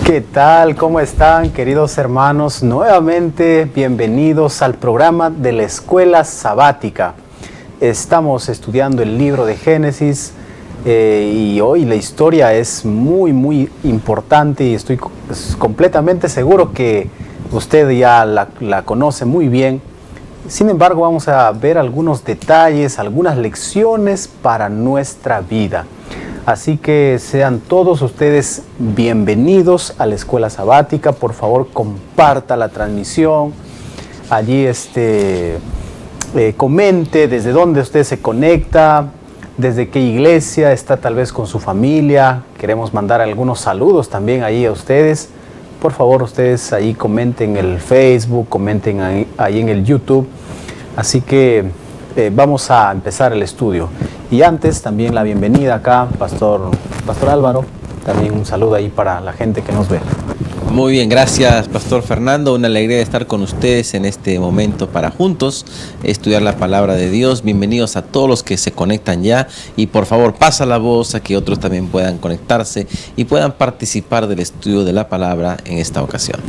¿Qué tal? ¿Cómo están, queridos hermanos? Nuevamente bienvenidos al programa de la Escuela Sabática. Estamos estudiando el libro de Génesis y hoy la historia es muy importante y estoy completamente seguro que usted ya la conoce muy bien. Sin embargo, vamos a ver algunos detalles, algunas lecciones para nuestra vida. Así que sean todos ustedes bienvenidos a la Escuela Sabática. Por favor, comparta la transmisión. Allí comente desde dónde usted se conecta, desde qué iglesia está tal vez con su familia. Queremos mandar algunos saludos también ahí a ustedes. Por favor, ustedes ahí comenten en el Facebook, comenten ahí en el YouTube. Así que vamos a empezar el estudio. Y antes también la bienvenida acá, Pastor Álvaro. También un saludo ahí para la gente que nos ve. Muy bien, gracias Pastor Fernando, una alegría de estar con ustedes en este momento para juntos estudiar la palabra de Dios. Bienvenidos a todos los que se conectan ya y por favor pasa la voz a que otros también puedan conectarse y puedan participar del estudio de la palabra en esta ocasión.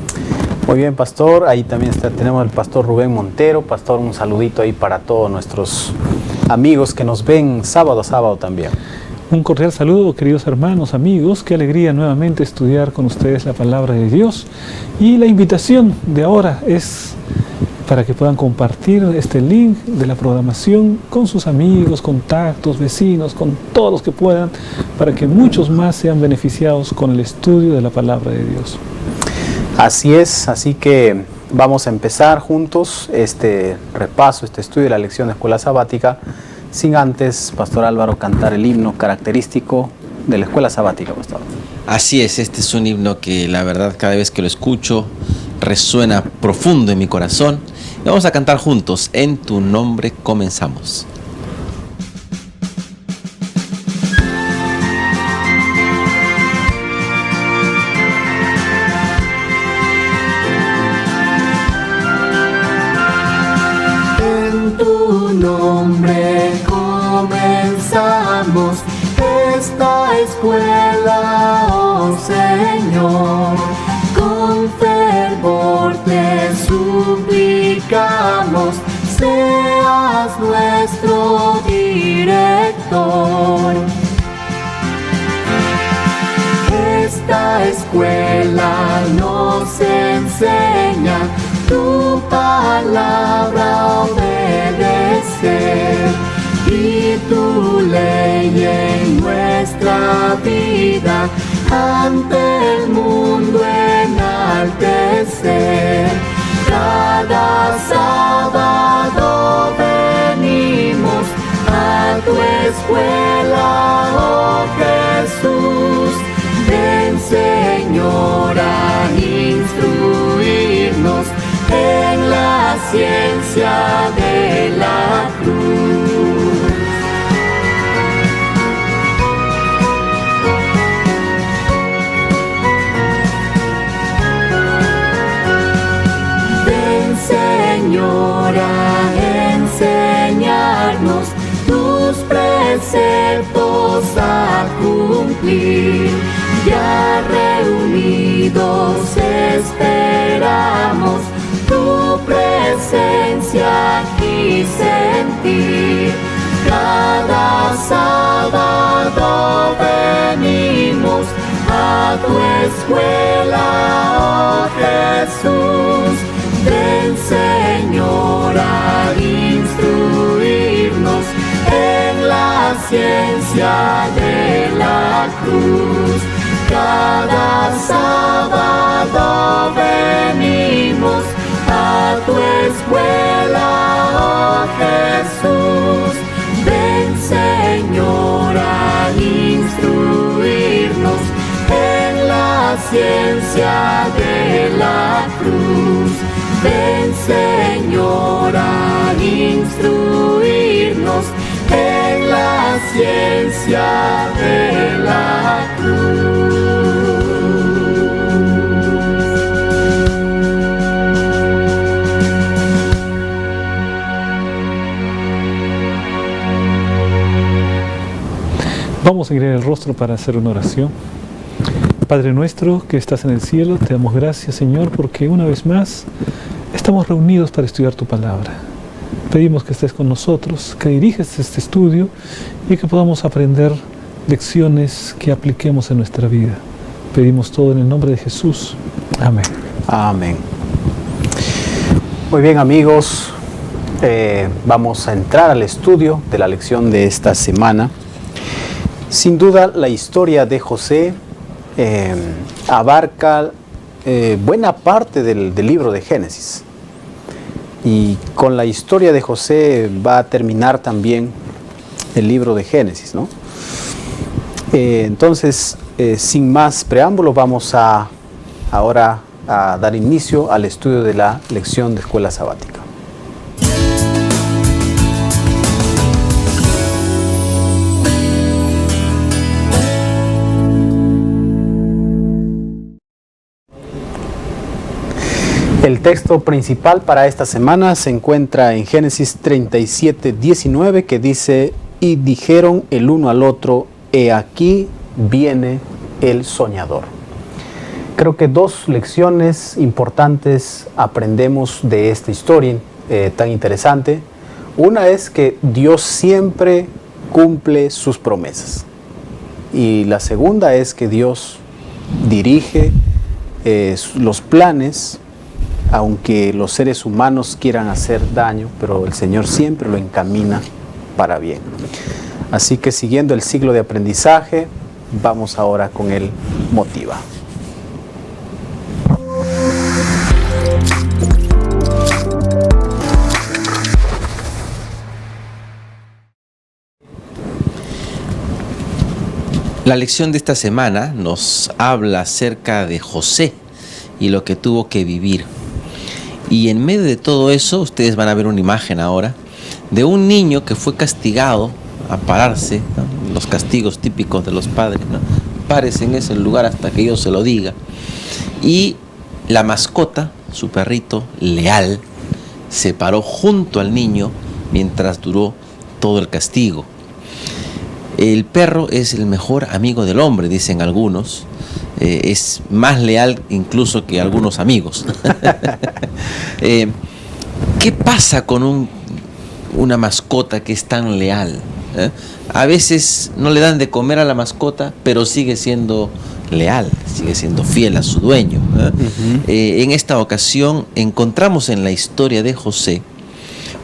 Muy bien, Pastor, ahí también tenemos al Pastor Rubén Montero. Pastor, un saludito ahí para todos nuestros amigos que nos ven sábado a sábado también. Un cordial saludo, queridos hermanos, amigos. Qué alegría nuevamente estudiar con ustedes la palabra de Dios. Y la invitación de ahora es para que puedan compartir este link de la programación con sus amigos, contactos, vecinos, con todos los que puedan, para que muchos más sean beneficiados con el estudio de la palabra de Dios. Así es, así que vamos a empezar juntos este repaso, este estudio de la lección de Escuela Sabática. Sin antes, Pastor Álvaro, cantar el himno característico de la Escuela Sabática, Pastor. Así es, este es un himno que la verdad cada vez que lo escucho resuena profundo en mi corazón. Y vamos a cantar juntos, En tu nombre comenzamos. En tu nombre comenzamos esta escuela, oh Señor. Con fervor te suplicamos, seas nuestro director. Esta escuela nos enseña tu palabra obedecer y tu ley en nuestra vida ante el mundo enaltecer. Cada sábado venimos a tu escuela, oh Jesús. Ven, Señor, a instruirnos en la ciencia de la cruz. Ven, Señor, a enseñarnos tus preceptos a cumplir. Ya reunidos esperamos tu presencia aquí sentir. Cada sábado venimos a tu escuela, oh Jesús. Ven, Señor, a instruirnos en la ciencia de la cruz. Cada sábado venimos a tu escuela, oh Jesús. Ven, Señor, a instruirnos en la ciencia de la cruz. Ven, Señor, a instruirnos en la ciencia de la cruz. Vamos a inclinar el rostro para hacer una oración. Padre nuestro que estás en el cielo, te damos gracias, Señor, porque una vez más estamos reunidos para estudiar tu palabra. Pedimos que estés con nosotros, que diriges este estudio y que podamos aprender lecciones que apliquemos en nuestra vida. Pedimos todo en el nombre de Jesús. Amén. Amén. Muy bien, amigos, vamos a entrar al estudio de la lección de esta semana. Sin duda, la historia de José abarca buena parte del libro de Génesis. Y con la historia de José va a terminar también el libro de Génesis, ¿no? Entonces, sin más preámbulo, vamos ahora a dar inicio al estudio de la lección de escuela sabática. El texto principal para esta semana se encuentra en Génesis 37:19, que dice: y dijeron el uno al otro, he aquí viene el soñador. Creo que dos lecciones importantes aprendemos de esta historia tan interesante. Una es que Dios siempre cumple sus promesas. Y la segunda es que Dios dirige los planes, aunque los seres humanos quieran hacer daño, pero el Señor siempre lo encamina para bien. Así que siguiendo el ciclo de aprendizaje, vamos ahora con el motiva. La lección de esta semana nos habla acerca de José y lo que tuvo que vivir. Y en medio de todo eso, ustedes van a ver una imagen ahora de un niño que fue castigado a pararse, ¿no? Los castigos típicos de los padres, ¿no? Párese en ese lugar hasta que yo se lo diga. Y la mascota, su perrito Leal, se paró junto al niño mientras duró todo el castigo. El perro es el mejor amigo del hombre, dicen algunos. Es más leal incluso que algunos amigos. ¿Qué pasa con una mascota que es tan leal? A veces no le dan de comer a la mascota, pero sigue siendo leal, sigue siendo fiel a su dueño. En esta ocasión encontramos en la historia de José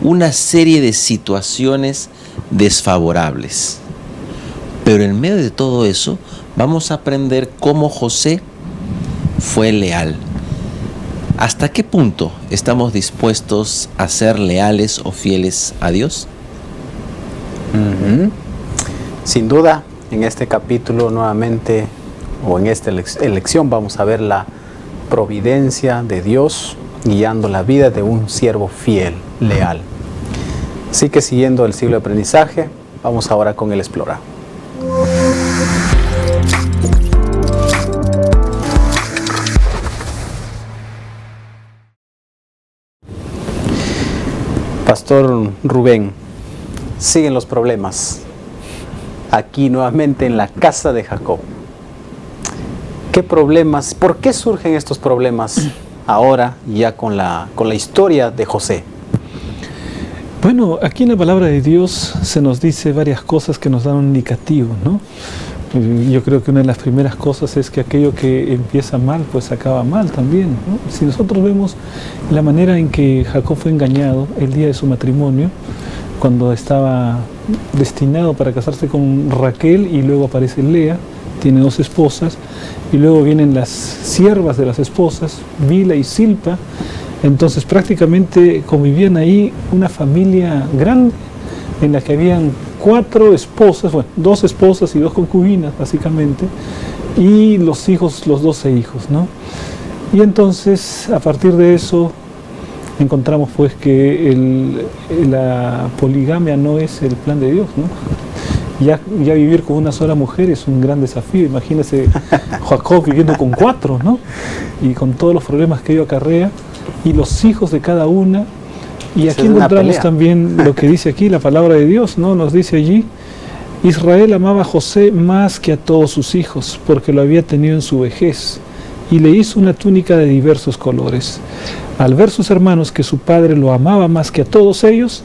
una serie de situaciones desfavorables. Pero en medio de todo eso, vamos a aprender cómo José fue leal. ¿Hasta qué punto estamos dispuestos a ser leales o fieles a Dios? Sin duda, en este capítulo nuevamente, o en esta lección, vamos a ver la providencia de Dios guiando la vida de un siervo fiel, leal. Así que siguiendo el ciclo de aprendizaje, vamos ahora con el explorar. Pastor Rubén, siguen los problemas aquí nuevamente en la casa de Jacob. ¿Qué problemas? ¿Por qué surgen estos problemas ahora ya con la historia de José? Bueno, aquí en la palabra de Dios se nos dice varias cosas que nos dan un indicativo, ¿no? Yo creo que una de las primeras cosas es que aquello que empieza mal, pues acaba mal también, ¿no? Si nosotros vemos la manera en que Jacob fue engañado el día de su matrimonio, cuando estaba destinado para casarse con Raquel, y luego aparece Lea, tiene dos esposas, y luego vienen las siervas de las esposas, Bilha y Silpa. Entonces prácticamente convivían ahí una familia grande en la que habían 4 esposas, bueno, 2 esposas y 2 concubinas básicamente, y los hijos, los 12 hijos, ¿no? Y entonces a partir de eso encontramos pues que la poligamia no es el plan de Dios, ¿no? Ya vivir con una sola mujer es un gran desafío. Imagínese Jacob viviendo con 4, ¿no? Y con todos los problemas que ello acarrea, y los hijos de cada una. Y aquí encontramos también lo que dice aquí la palabra de Dios, ¿no? Nos dice allí: Israel amaba a José más que a todos sus hijos, porque lo había tenido en su vejez, y le hizo una túnica de diversos colores. Al ver sus hermanos que su padre lo amaba más que a todos ellos,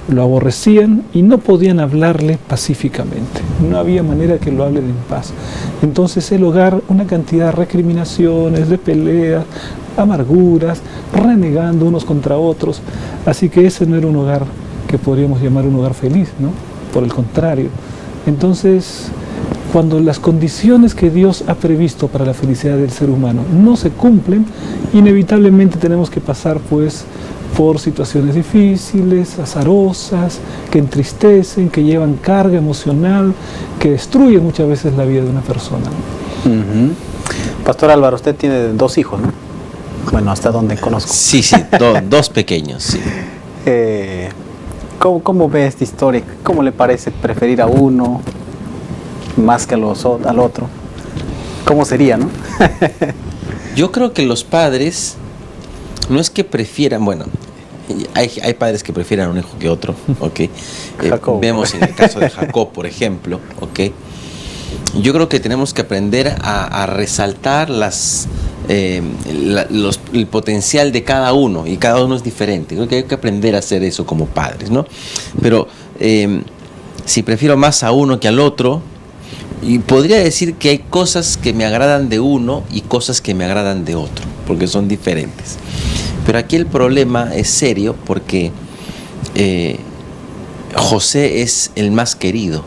lo aborrecían y no podían hablarle pacíficamente. No había manera que lo hablen en paz. Entonces el hogar, una cantidad de recriminaciones, de peleas, amarguras, renegando unos contra otros. Así que ese no era un hogar que podríamos llamar un hogar feliz, ¿no? Por el contrario. Entonces, cuando las condiciones que Dios ha previsto para la felicidad del ser humano no se cumplen, inevitablemente tenemos que pasar pues por situaciones difíciles, azarosas, que entristecen, que llevan carga emocional, que destruyen muchas veces la vida de una persona. Pastor Álvaro, usted tiene 2 hijos, ¿no? Bueno, hasta donde conozco. Sí, dos pequeños, sí. ¿Cómo ve esta historia? ¿Cómo le parece preferir a uno más que al otro? ¿Cómo sería, no? Yo creo que los padres no es que prefieran, bueno, hay padres que prefieren a un hijo que otro, ¿ok? Vemos en el caso de Jacob, por ejemplo, ¿ok? Yo creo que tenemos que aprender a resaltar el potencial de cada uno, y cada uno es diferente. Creo que hay que aprender a hacer eso como padres, ¿no? Pero si prefiero más a uno que al otro, y podría decir que hay cosas que me agradan de uno y cosas que me agradan de otro, porque son diferentes. Pero aquí el problema es serio porque José es el más querido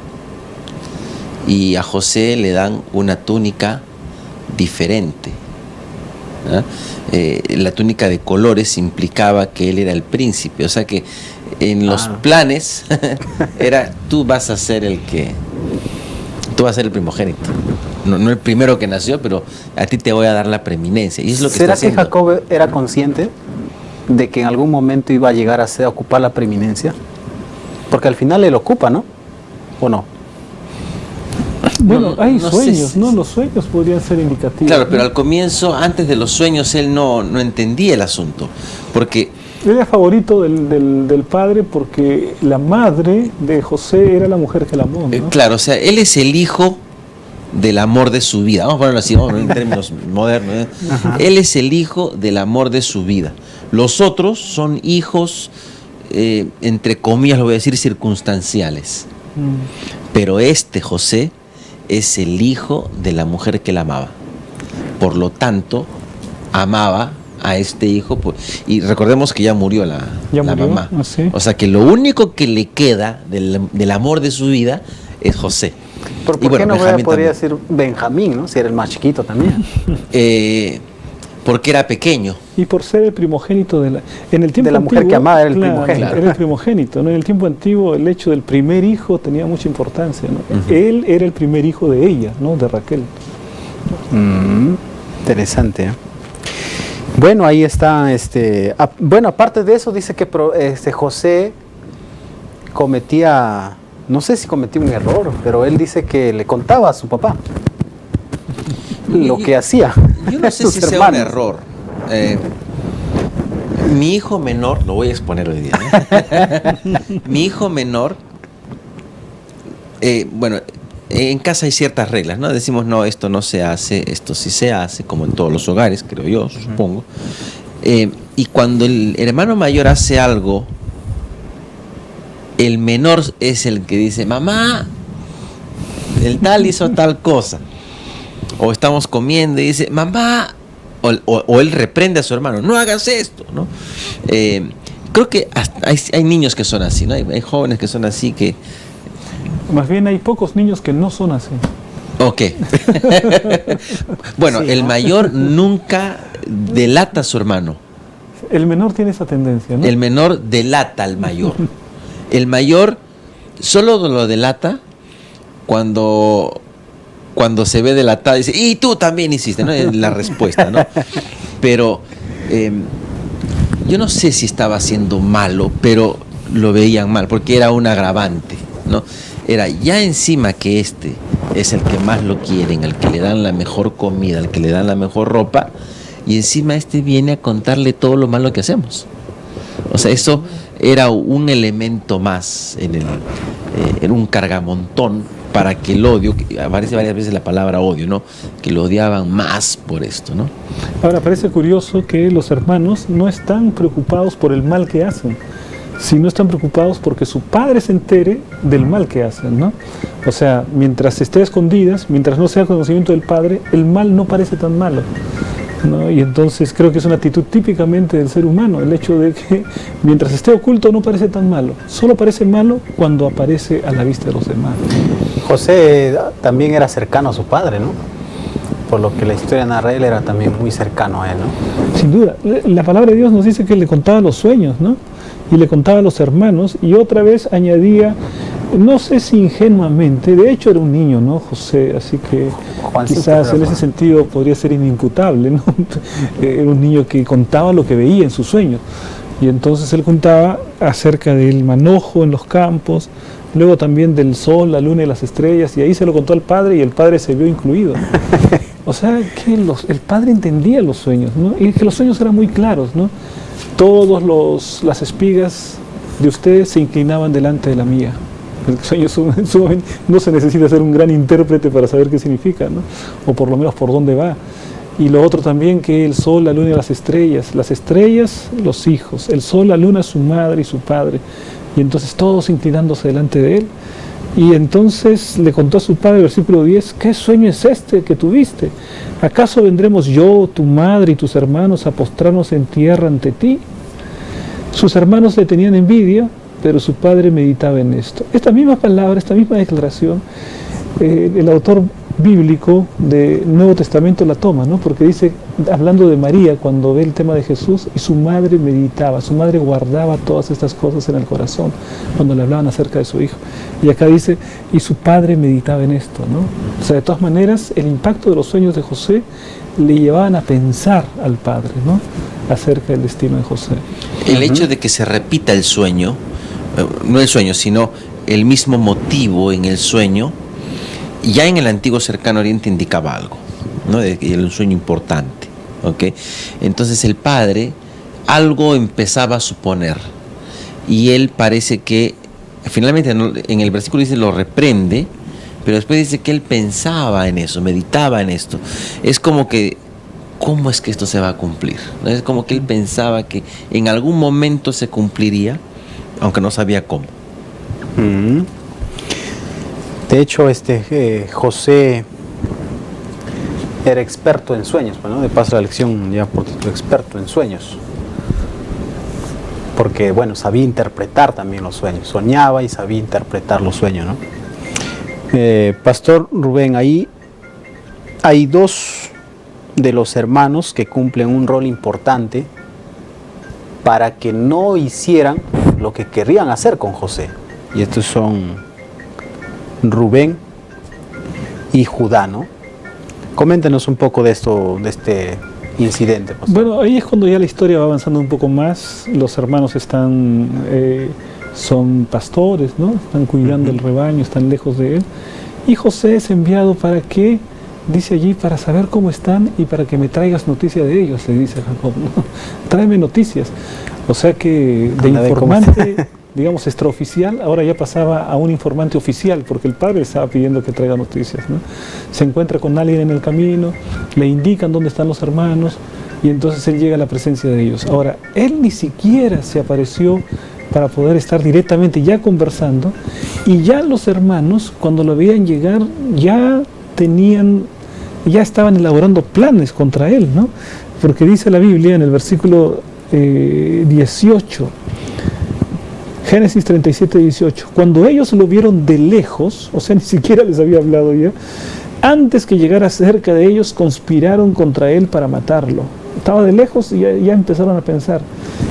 y a José le dan una túnica diferente. La túnica de colores implicaba que él era el príncipe, o sea que en los planes era tú vas a ser el primogénito, no el primero que nació, pero a ti te voy a dar la preeminencia. Y es lo que ¿Será que Jacob era consciente de que en algún momento iba a llegar a ocupar la preeminencia? Porque al final él ocupa, ¿no? ¿O no? Bueno, hay sueños, ¿no? Los sueños podrían ser indicativos. Claro, pero al comienzo, antes de los sueños, él no entendía el asunto, porque él era favorito del padre porque la madre de José era la mujer que la amó, ¿no? Claro, o sea, él es el hijo del amor de su vida. Vamos a ponerlo así, en términos modernos, ¿eh? Él es el hijo del amor de su vida. Los otros son hijos, entre comillas, lo voy a decir, circunstanciales. Pero José, es el hijo de la mujer que la amaba. Por lo tanto, amaba a este hijo, y recordemos que ya murió la mamá. ¿Sí? O sea que lo único que le queda del amor de su vida es José. ¿Por qué no podría decir Benjamín, ¿no? Si era el más chiquito también? Porque era pequeño. Y por ser el primogénito en el tiempo de la antiguo, mujer que amaba era el primogénito. Era el primogénito, ¿no? En el tiempo antiguo el hecho del primer hijo tenía mucha importancia, ¿no? Él era el primer hijo de ella, ¿no? De Raquel. Interesante, ¿eh? Bueno, ahí está, bueno, aparte de eso dice que José cometía, no sé si cometía un error, pero él dice que le contaba a su papá lo que hacía. Yo no sé si sea un error. Mi hijo menor, lo voy a exponer hoy día, ¿no? Mi hijo menor, bueno, en casa hay ciertas reglas, ¿no? Decimos, no, esto no se hace, esto sí se hace, como en todos los hogares, creo yo, supongo. Y cuando el hermano mayor hace algo, el menor es el que dice, mamá, el tal hizo tal cosa. O estamos comiendo y dice, mamá, o él reprende a su hermano, no hagas esto, ¿no? Creo que hay niños que son así, ¿no? Hay jóvenes que son así que... Más bien hay pocos niños que no son así. Ok. Bueno, sí, el mayor nunca delata a su hermano. El menor tiene esa tendencia, ¿no? El menor delata al mayor. El mayor solo lo delata cuando se ve delatado y dice, y tú también hiciste, ¿no? Es la respuesta, ¿no? Pero yo no sé si estaba haciendo malo, pero lo veían mal, porque era un agravante, ¿no? Era ya encima que este es el que más lo quieren, al que le dan la mejor comida, al que le dan la mejor ropa, y encima este viene a contarle todo lo malo que hacemos. O sea, eso era un elemento más en un cargamontón para que el odio, que aparece varias veces la palabra odio, ¿no? Que lo odiaban más por esto, ¿no? Ahora, parece curioso que los hermanos no están preocupados por el mal que hacen, sino están preocupados porque su padre se entere del mal que hacen, ¿no? O sea, mientras esté a escondidas, mientras no sea conocimiento del padre, el mal no parece tan malo, ¿no? Y entonces creo que es una actitud típicamente del ser humano, el hecho de que mientras esté oculto no parece tan malo, solo parece malo cuando aparece a la vista de los demás. José también era cercano a su padre, ¿no? Por lo que la historia narra, él era también muy cercano a él, ¿no? Sin duda, la palabra de Dios nos dice que le contaba los sueños, ¿no? Y le contaba a los hermanos, y otra vez añadía, no sé si ingenuamente, de hecho era un niño, ¿no? José, así que Juancito, quizás en ese sentido podría ser inimputable, ¿no? Era un niño que contaba lo que veía en sus sueños, y entonces él contaba acerca del manojo en los campos, luego también del sol, la luna y las estrellas, y ahí se lo contó al padre y el padre se vio incluido. O sea, que el padre entendía los sueños, ¿no? Y que los sueños eran muy claros, ¿no? Todas las espigas de ustedes se inclinaban delante de la mía. El sueño sumamente, no se necesita ser un gran intérprete para saber qué significa, ¿no? O por lo menos por dónde va. Y lo otro también, que el sol, la luna y las estrellas, los hijos, el sol, la luna, su madre y su padre, y entonces todos inclinándose delante de él. Y entonces le contó a su padre, versículo 10, ¿qué sueño es este que tuviste? ¿Acaso vendremos yo, tu madre y tus hermanos a postrarnos en tierra ante ti? Sus hermanos le tenían envidia, pero su padre meditaba en esto. Esta misma palabra, esta misma declaración, el autor bíblico del Nuevo Testamento la toma, ¿no? Porque dice, hablando de María, cuando ve el tema de Jesús, y su madre meditaba, su madre guardaba todas estas cosas en el corazón, cuando le hablaban acerca de su hijo. Y acá dice, y su padre meditaba en esto, ¿no? O sea, de todas maneras, el impacto de los sueños de José le llevaban a pensar al padre, ¿no? Acerca del destino de José. El hecho de que se repita el sueño, no el sueño, sino el mismo motivo en el sueño, ya en el antiguo cercano oriente indicaba algo, ¿no? De que era un sueño importante, ¿ok? Entonces el padre algo empezaba a suponer, y él parece que finalmente en el versículo dice lo reprende, pero después dice que él pensaba en eso, meditaba en esto. Es como que, ¿cómo es que esto se va a cumplir? Es como que él pensaba que en algún momento se cumpliría, aunque no sabía cómo. De hecho, José era experto en sueños, bueno, de paso la lección ya por título, experto en sueños. Porque, bueno, sabía interpretar también los sueños, soñaba y sabía interpretar los sueños, ¿no? Pastor Rubén, ahí hay dos de los hermanos que cumplen un rol importante para que no hicieran lo que querrían hacer con José. Y estos son Rubén y Judá, ¿no? Coméntenos un poco de esto, de este incidente, pastor. Bueno, ahí es cuando ya la historia va avanzando un poco más. Los hermanos son pastores, ¿no? Están cuidando el rebaño, están lejos de él. Y José es enviado para que, dice allí, para saber cómo están y para que me traigas noticia de ellos, le dice Jacob, ¿no? Tráeme noticias. O sea que de informante, digamos, extraoficial, ahora ya pasaba a un informante oficial, porque el padre estaba pidiendo que traiga noticias, ¿no? Se encuentra con alguien en el camino, le indican dónde están los hermanos, y entonces él llega a la presencia de ellos. Ahora, él ni siquiera se apareció para poder estar directamente ya conversando, y ya los hermanos, cuando lo veían llegar, ya estaban elaborando planes contra él, ¿no? Porque dice la Biblia en el versículo 18, Génesis 37, 18, cuando ellos lo vieron de lejos, o sea, ni siquiera les había hablado ya, antes que llegara cerca de ellos, conspiraron contra él para matarlo. Estaba de lejos y ya empezaron a pensar.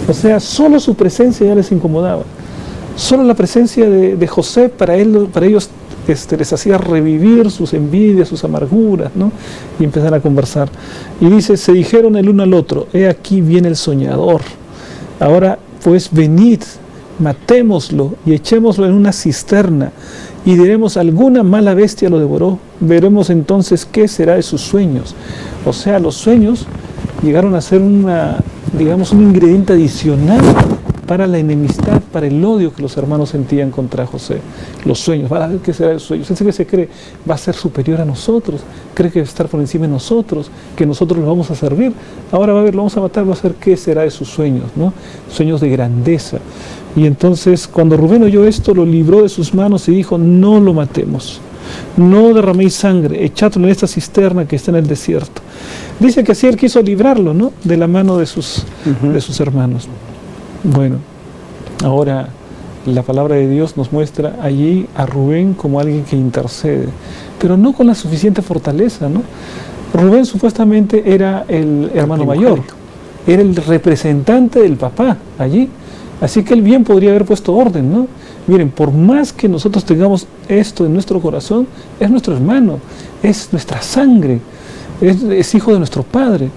O sea, solo su presencia ya les incomodaba. Solo la presencia de José para ellos les hacía revivir sus envidias, sus amarguras, ¿no? Y empezar a conversar. Y dice, se dijeron el uno al otro, he aquí viene el soñador. Ahora pues venid, matémoslo y echémoslo en una cisterna y diremos, alguna mala bestia lo devoró. Veremos entonces qué será de sus sueños. O sea, los sueños llegaron a ser un ingrediente adicional para la enemistad, para el odio que los hermanos sentían contra José. Los sueños, ¿qué será el sueño? Ese que se cree va a ser superior a nosotros, cree que va a estar por encima de nosotros, que nosotros lo vamos a servir. Ahora va a ver, lo vamos a matar, va a ser qué será de sus sueños, ¿no? Sueños de grandeza. Y entonces cuando Rubén oyó esto, lo libró de sus manos y dijo, no lo matemos, no derraméis sangre, echadlo en esta cisterna que está en el desierto. Dice que así él quiso librarlo, ¿no?, de la mano de sus hermanos. Bueno, ahora la palabra de Dios nos muestra allí a Rubén como alguien que intercede, pero no con la suficiente fortaleza, ¿no? Rubén supuestamente era el hermano mayor, era el representante del papá allí, así que él bien podría haber puesto orden, ¿no? Miren, por más que nosotros tengamos esto en nuestro corazón, es nuestro hermano, es nuestra sangre, es hijo de nuestro padre.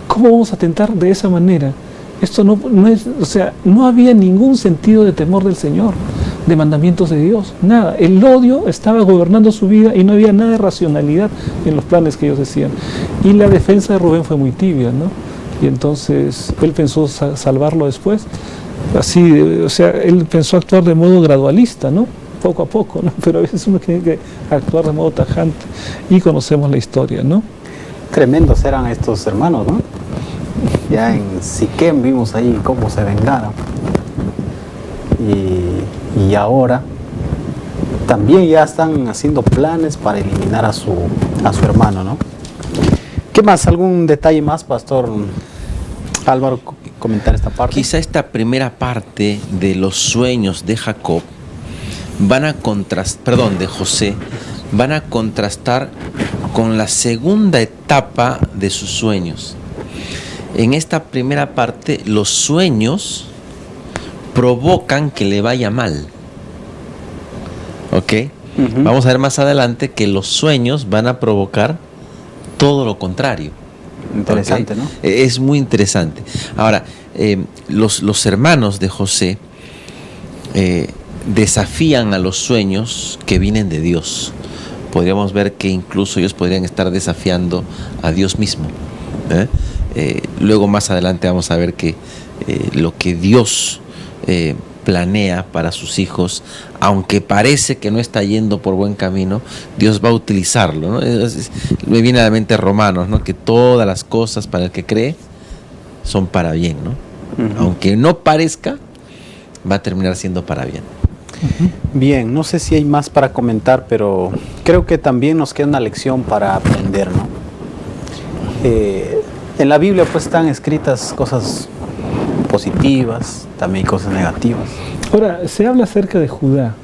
¿Cómo vamos a atentar de esa manera? Esto no es, o sea, no había ningún sentido de temor del Señor, de mandamientos de Dios, nada. El odio estaba gobernando su vida y no había nada de racionalidad en los planes que ellos decían. Y la defensa de Rubén fue muy tibia, ¿no? Y entonces él pensó salvarlo después. Así, o sea, él pensó actuar de modo gradualista, ¿no? Poco a poco, ¿no? Pero a veces uno tiene que actuar de modo tajante. Y conocemos la historia, ¿no? Tremendos eran estos hermanos, ¿no? Ya en Siquem vimos ahí cómo se vengaron. Y ahora también ya están haciendo planes para eliminar a su hermano, ¿no? ¿Qué más? ¿Algún detalle más, Pastor Álvaro, comentar esta parte? Quizá esta primera parte de los sueños de Jacob de José, van a contrastar con la segunda etapa de sus sueños. En esta primera parte, los sueños provocan que le vaya mal. ¿Ok? Vamos a ver más adelante que los sueños van a provocar todo lo contrario. Interesante, ¿Okay? ¿no? Es muy interesante. Ahora, los hermanos de José desafían a los sueños que vienen de Dios. Podríamos ver que incluso ellos podrían estar desafiando a Dios mismo. Luego más adelante vamos a ver que lo que Dios planea para sus hijos, aunque parece que no está yendo por buen camino, Dios va a utilizarlo, ¿no? Me viene a la mente Romanos, ¿no?, que todas las cosas para el que cree son para bien, ¿no? Aunque no parezca, va a terminar siendo para bien. Bien, no sé si hay más para comentar, pero creo que también nos queda una lección para aprender, ¿no? En la Biblia pues están escritas cosas positivas, también cosas negativas. Ahora, se habla acerca de Judá,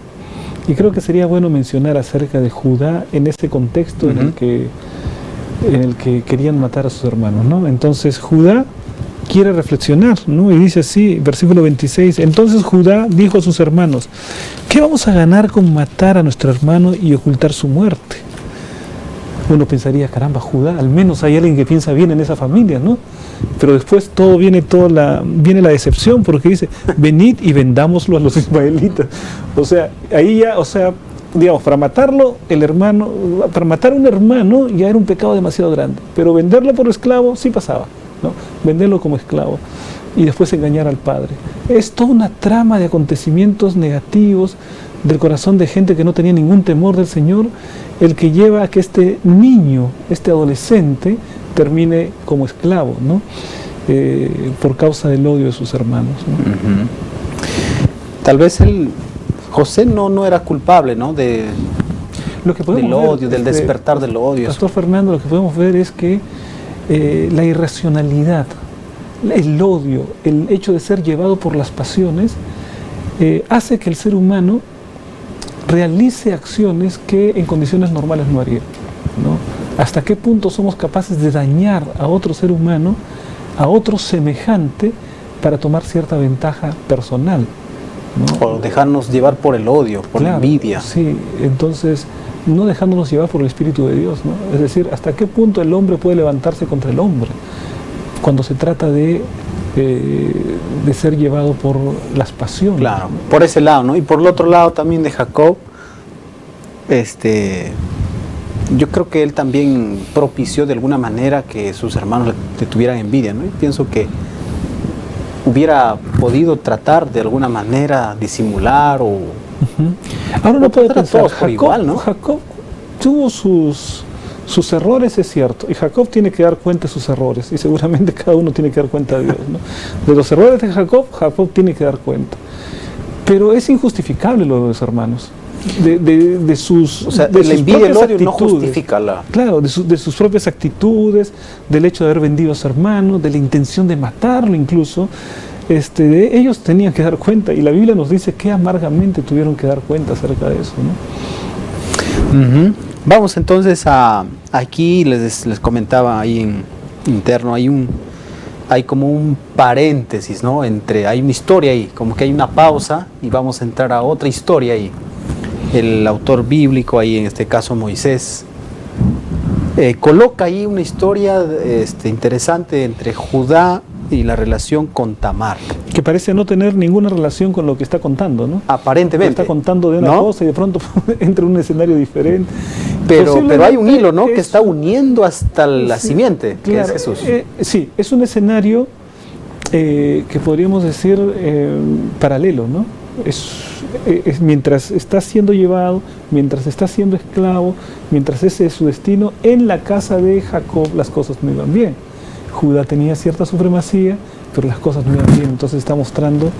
y creo que sería bueno mencionar acerca de Judá en ese contexto en el que querían matar a sus hermanos, ¿no? Entonces Judá quiere reflexionar, ¿no? Y dice así, versículo 26, entonces Judá dijo a sus hermanos, ¿qué vamos a ganar con matar a nuestro hermano y ocultar su muerte? Uno pensaría, caramba, Judá, al menos hay alguien que piensa bien en esa familia, ¿no? Pero después viene la decepción, porque dice, venid y vendámoslo a los ismaelitas. O sea, ahí ya, digamos, para matar a un hermano ya era un pecado demasiado grande, pero venderlo por esclavo sí pasaba, ¿no? Venderlo como esclavo y después engañar al padre. Es toda una trama de acontecimientos negativos del corazón de gente que no tenía ningún temor del Señor, el que lleva a que este niño, este adolescente, termine como esclavo, ¿no? Por causa del odio de sus hermanos, ¿no? Tal vez José no era culpable, ¿no? Del odio, del despertar del odio. Pastor Fernando, lo que podemos ver es que la irracionalidad, el odio, el hecho de ser llevado por las pasiones, hace que el ser humano realice acciones que en condiciones normales no haría, ¿no? ¿Hasta qué punto somos capaces de dañar a otro ser humano, a otro semejante, para tomar cierta ventaja personal, ¿no? O dejarnos llevar por el odio, por la envidia. Sí, entonces no dejándonos llevar por el Espíritu de Dios, ¿no? Es decir, ¿hasta qué punto el hombre puede levantarse contra el hombre cuando se trata de ser llevado por las pasiones? Claro, por ese lado, ¿no? Y por el otro lado también de Jacob, yo creo que él también propició de alguna manera que sus hermanos le tuvieran envidia, ¿no? Y pienso que hubiera podido tratar de alguna manera disimular o... Ahora uno puede tratar a pensar, todos por Jacob, igual, ¿no? Jacob tuvo sus errores, es cierto, y Jacob tiene que dar cuenta de sus errores, y seguramente cada uno tiene que dar cuenta de Dios, ¿no? De los errores de Jacob, Jacob tiene que dar cuenta. Pero es injustificable lo de los hermanos. De sus, o sea, de la sus envidia y el propias odio no actitudes. justifica la... Claro, de sus propias actitudes, del hecho de haber vendido a su hermano, de la intención de matarlo incluso. De ellos tenían que dar cuenta, y la Biblia nos dice que amargamente tuvieron que dar cuenta acerca de eso, ¿no? Vamos entonces aquí les comentaba ahí en interno, hay como un paréntesis, ¿no? Hay una historia ahí, como que hay una pausa y vamos a entrar a otra historia ahí. El autor bíblico ahí, en este caso Moisés, coloca ahí una historia interesante entre Judá y la relación con Tamar. Que parece no tener ninguna relación con lo que está contando, ¿no? Aparentemente. Está contando de una ¿no? cosa y de pronto entra en un escenario diferente. Pero hay un hilo, ¿no? Que está uniendo hasta la sí, simiente, que claro, es Jesús. Sí, es un escenario que podríamos decir paralelo, ¿no? Es mientras está siendo llevado, mientras está siendo esclavo, mientras ese es su destino, en la casa de Jacob las cosas no iban bien. Judá tenía cierta supremacía, pero las cosas no iban bien. Entonces está mostrando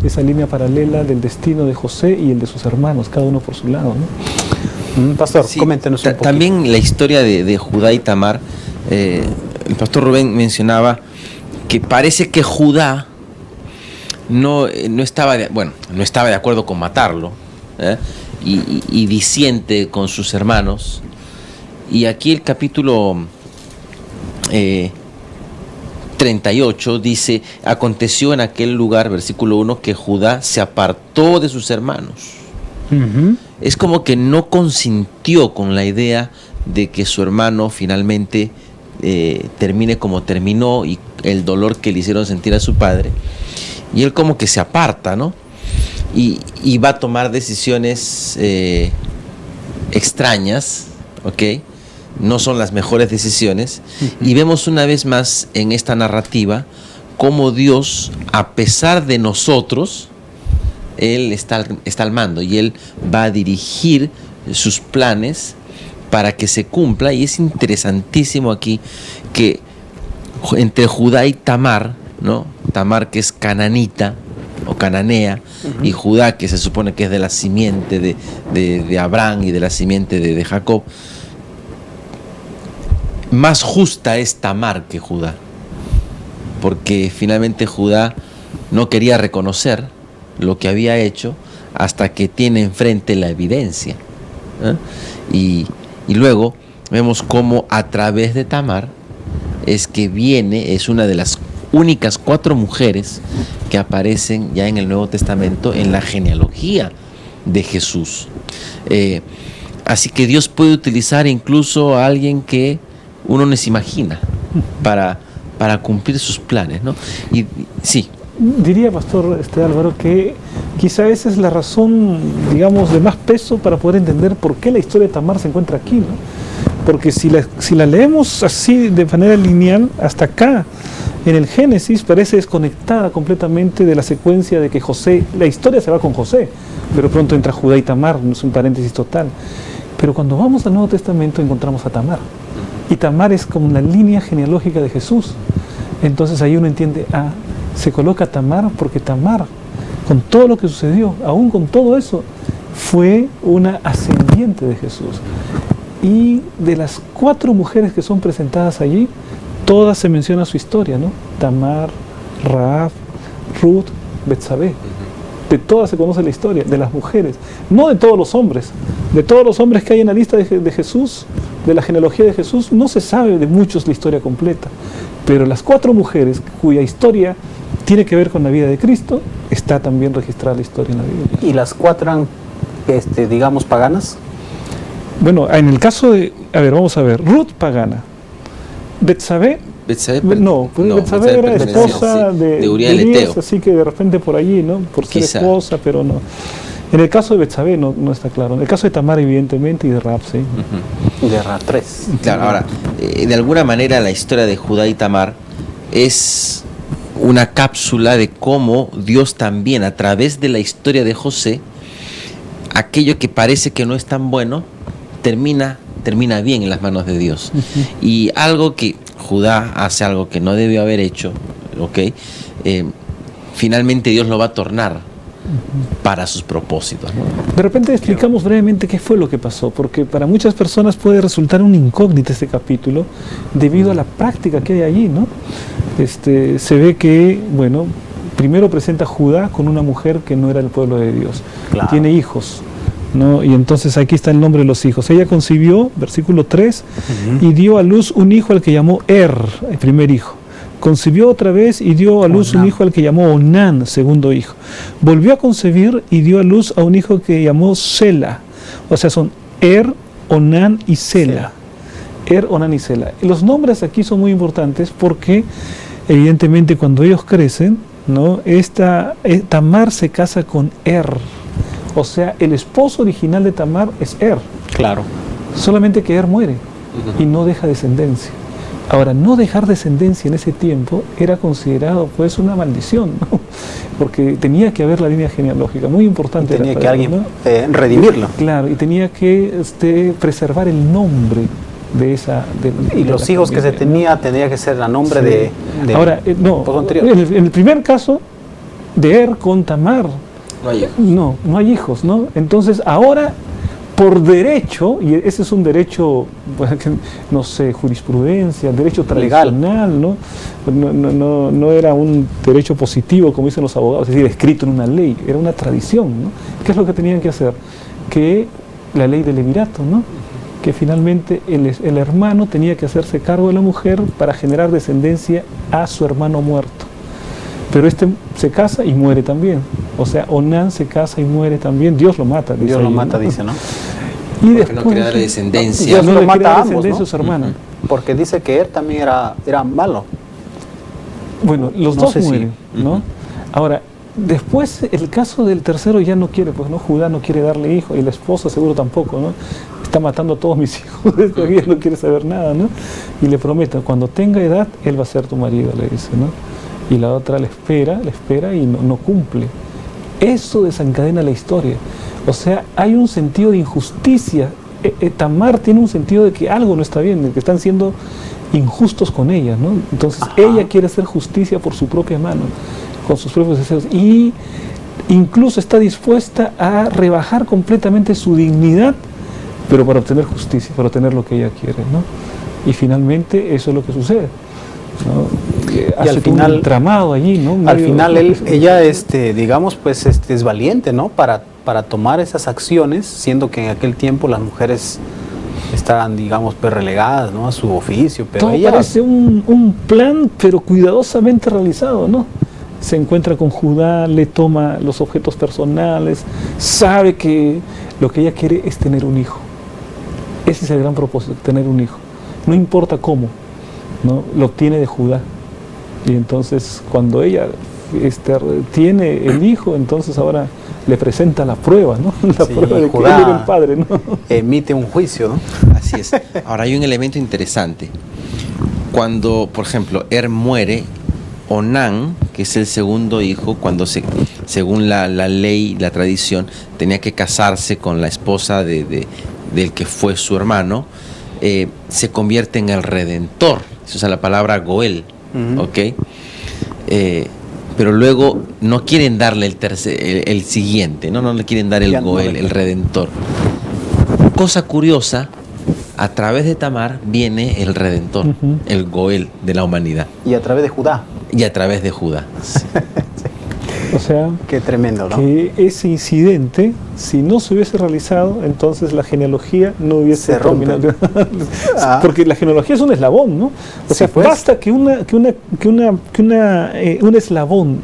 esa línea paralela del destino de José y el de sus hermanos, cada uno por su lado, ¿no? Pastor, sí, coméntenos un poquito. También la historia de Judá y Tamar, el pastor Rubén mencionaba que parece que Judá no estaba de acuerdo con matarlo, y disiente con sus hermanos. Y aquí el capítulo 38 dice: aconteció en aquel lugar, versículo 1, que Judá se apartó de sus hermanos. Es como que no consintió con la idea de que su hermano finalmente termine como terminó, y el dolor que le hicieron sentir a su padre. Y él como que se aparta, ¿no? Y va a tomar decisiones extrañas, ¿ok? No son las mejores decisiones. Y vemos una vez más en esta narrativa cómo Dios, a pesar de nosotros, Él está al mando, y Él va a dirigir sus planes para que se cumpla. Y es interesantísimo aquí que entre Judá y Tamar, ¿no? Tamar, que es cananita o cananea, y Judá, que se supone que es de la simiente de Abraham y de la simiente de Jacob, más justa es Tamar que Judá, porque finalmente Judá no quería reconocer lo que había hecho hasta que tiene enfrente la evidencia, y luego vemos cómo a través de Tamar es que es una de las únicas 4 mujeres que aparecen ya en el Nuevo Testamento en la genealogía de Jesús. Así que Dios puede utilizar incluso a alguien que uno no se imagina para cumplir sus planes, ¿no? Y sí. Diría, pastor Álvaro, que quizá esa es la razón, digamos, de más peso para poder entender por qué la historia de Tamar se encuentra aquí, ¿no? Porque si la leemos así de manera lineal, hasta acá, en el Génesis, parece desconectada completamente de la secuencia de que José, la historia se va con José, pero pronto entra Judá y Tamar, no es un paréntesis total. Pero cuando vamos al Nuevo Testamento encontramos a Tamar, y Tamar es como la línea genealógica de Jesús. Entonces ahí uno entiende, se coloca Tamar porque Tamar, con todo lo que sucedió, aún con todo eso, fue una ascendiente de Jesús. Y de las 4 mujeres que son presentadas allí, todas se menciona su historia, ¿no? Tamar, Rahab, Ruth, Betsabé. De todas se conoce la historia, de las mujeres, no de todos los hombres. De todos los hombres que hay en la lista de Jesús, de la genealogía de Jesús, no se sabe de muchos la historia completa. Pero las 4 mujeres cuya historia tiene que ver con la vida de Cristo, está también registrada la historia en la Biblia. ¿Y las 4 eran, digamos, paganas? Bueno, en el caso de, vamos a ver, Ruth pagana, Betsabé, Betsabé era esposa de Uría el Eteo, así que de repente por allí, ¿no? Por ser esposa, pero no. En el caso de Betsabé no está claro. En el caso de Tamar, evidentemente, y de Rahab, sí. De Rahab 3. Claro, ahora, de alguna manera la historia de Judá y Tamar es una cápsula de cómo Dios también, a través de la historia de José, aquello que parece que no es tan bueno, termina bien en las manos de Dios. Y algo que Judá hace, algo que no debió haber hecho, ¿ok? Finalmente Dios lo va a tornar para sus propósitos, ¿no? De repente explicamos brevemente qué fue lo que pasó, porque para muchas personas puede resultar una incógnita este capítulo debido a la práctica que hay allí, ¿no? Se ve que, bueno, primero presenta a Judá con una mujer que no era el pueblo de Dios. Claro. Tiene hijos, ¿no? Y entonces aquí está el nombre de los hijos. Ella concibió, versículo 3, y dio a luz un hijo al que llamó el primer hijo. Concibió otra vez y dio a luz un hijo al que llamó Onán, segundo hijo. Volvió a concebir y dio a luz a un hijo que llamó Sela. O sea, son Onán y Sela. Onán y Sela. Los nombres aquí son muy importantes porque, evidentemente, cuando ellos crecen, ¿no? Tamar se casa con O sea, el esposo original de Tamar es Claro. Solamente que muere y no deja descendencia. Ahora, no dejar descendencia en ese tiempo era considerado pues una maldición, ¿no? Porque tenía que haber la línea genealógica, muy importante. Y tenía que él, alguien, ¿no? redimirlo. Claro, y tenía que preservar el nombre de esa... Y los hijos que se tenía que ser a nombre de Ahora, no, en el primer caso de con Tamar, no hay hijos, ¿no? Entonces, ahora, por derecho, y ese es un derecho, no sé, jurisprudencia, derecho tradicional, ¿no? No era un derecho positivo, como dicen los abogados, es decir, escrito en una ley, era una tradición, ¿no? ¿Qué es lo que tenían que hacer? Que la ley del levirato, ¿no? Que finalmente el hermano tenía que hacerse cargo de la mujer para generar descendencia a su hermano muerto. Pero se casa y muere también. O sea, Onán se casa y muere también. Dios lo mata. Dios lo mata, dice, ¿no? Y después, no quiere darle descendencia. Dios lo mata a ambos, ¿no? A su hermano. Porque dice que él también era malo. Bueno, los dos mueren, ¿no? Ahora, después el caso del tercero ya no quiere, pues no, Judá no quiere darle hijo y la esposa seguro tampoco, ¿no? Está matando a todos mis hijos, todavía no quiere saber nada, ¿no? Y le promete, cuando tenga edad, él va a ser tu marido, le dice, ¿no? Y la otra le espera y no cumple. Eso desencadena la historia. O sea, hay un sentido de injusticia. Tamar tiene un sentido de que algo no está bien, de que están siendo injustos con ella, ¿no? Entonces, ella quiere hacer justicia por su propia mano, con sus propios deseos. Y incluso está dispuesta a rebajar completamente su dignidad, pero para obtener justicia, para obtener lo que ella quiere, ¿no? Y finalmente eso es lo que sucede, ¿no? Y al final, un tramado allí, ¿no? Al final ella, digamos, pues, es valiente, ¿no? Para tomar esas acciones, siendo que en aquel tiempo las mujeres estaban, digamos, pues, relegadas, ¿no? A su oficio, pero todo ella... parece un plan, pero cuidadosamente realizado, ¿no? Se encuentra con Judá, le toma los objetos personales, sabe que lo que ella quiere es tener un hijo. Ese es el gran propósito, tener un hijo. No importa cómo, ¿no? Lo obtiene de Judá. Y entonces, cuando ella tiene el hijo, entonces ahora le presenta la prueba, ¿no? La prueba de Judá que él era el padre, ¿no? Emite un juicio, ¿no? Así es. Ahora, hay un elemento interesante. Cuando, por ejemplo, muere, Onán, que es el segundo hijo, cuando según la ley, la tradición, tenía que casarse con la esposa del que fue su hermano, se convierte en el redentor. Se usa la palabra Goel, ¿ok? Pero luego no quieren darle el siguiente, no le quieren dar el Goel, el redentor. Cosa curiosa, a través de Tamar viene el redentor, el Goel de la humanidad. Y a través de Judá. Y a través de Judá. Sí. O sea, qué tremendo, ¿no? Que ese incidente, si no se hubiese realizado, entonces la genealogía no hubiese terminado. Porque la genealogía es un eslabón, ¿no? O sea, pues, basta que un eslabón,